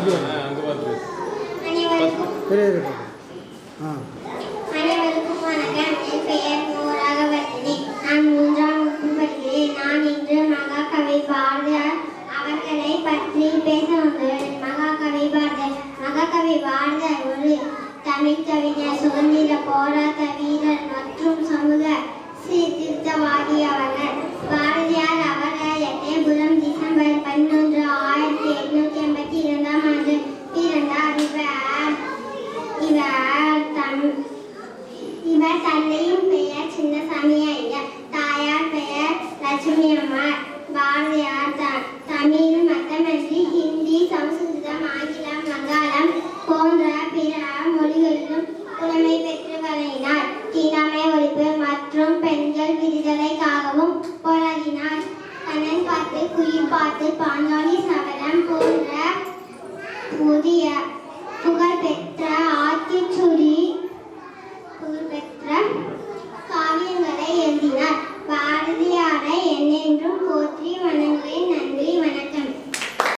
அனைவருக்கும் வணக்கம். என் பெயர் ராகவர்த்தினி. நான் 3ஆம் வகுப்பு படிக்கிறேன். நான் இன்று மகாகவி பாரதியார் அவர்களை பற்றி பேச வந்துள்ளேன். மகாகவி பாரதியார் ஒரு தமிழ் கவிஞர், சுதந்திர போராட்ட வீரர் மற்றும் சமூக சீர்திருத்தவாதி ஆவார். பாரதியார் அவர் எட்டயபுரம் டிசம்பர் 11, 1882ஆம் ஆண்டு பிறந்தார். இவர் தந்தையின் பெயர் சின்னசாமி ஐயர், தாயார் பெயர் லட்சுமி அம்மாள். பாரதியார் தமிழ் மட்டுமன்றி ஹிந்தி, சமஸ்கிருதம், ஆங்கிலம், வங்காளம் போன்ற பிற மொழிகளிலும் புலமை பெற்று வழங்கினார். தீண்டாமை ஒழிப்பு மற்றும் பெண்கள் விடுதலைக்காகவும் போராடினார். கண்ணன் பாட்டு, குயில் பாட்டு, பாஞ்சாலி சபதம் போன்ற புதிய